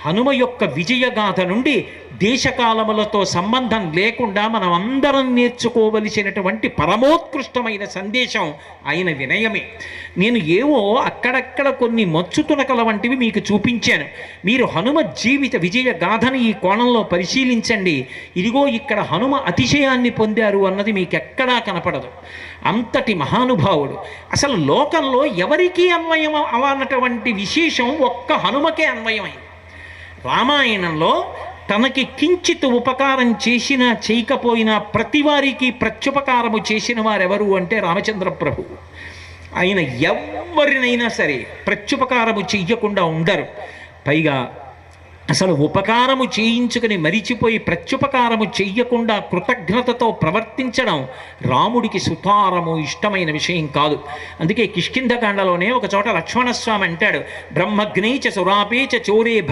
హనుమ యొక్క విజయగాథ నుండి దేశకాలములతో సంబంధం లేకుండా మనం అందరం నేర్చుకోవలసినటువంటి పరమోత్కృష్టమైన సందేశం ఆయన వినయమే. నేను ఏవో అక్కడక్కడ కొన్ని మచ్చుతునకల వంటివి మీకు చూపించాను. మీరు హనుమ జీవిత విజయ గాథని ఈ కోణంలో పరిశీలించండి. ఇదిగో ఇక్కడ హనుమ అతిశయాన్ని పొందారు అన్నది మీకు ఎక్కడా కనపడదు. అంతటి మహానుభావుడు. అసలు లోకంలో ఎవరికీ అన్వయం అవనటువంటి విశేషం ఒక్క హనుమకే అన్వయమైంది. రామాయణంలో తనకి కించిత్ ఉపకారం చేసినా చేయకపోయినా ప్రతివారికి ప్రత్యుపకారము చేసిన వారెవరు అంటే రామచంద్ర ప్రభు. ఆయన ఎవరినైనా సరే ప్రత్యుపకారము చెయ్యకుండా ఉండరు. పైగా అసలు ఉపకారము చేయించుకుని మరిచిపోయి ప్రత్యుపకారము చెయ్యకుండా కృతజ్ఞతతో ప్రవర్తించడం రాముడికి సుతారము ఇష్టమైన విషయం కాదు. అందుకే కిష్కింధకాండలోనే ఒక చోట లక్ష్మణస్వామి అంటాడు, బ్రహ్మగ్నేచ సురాపేచ చోరే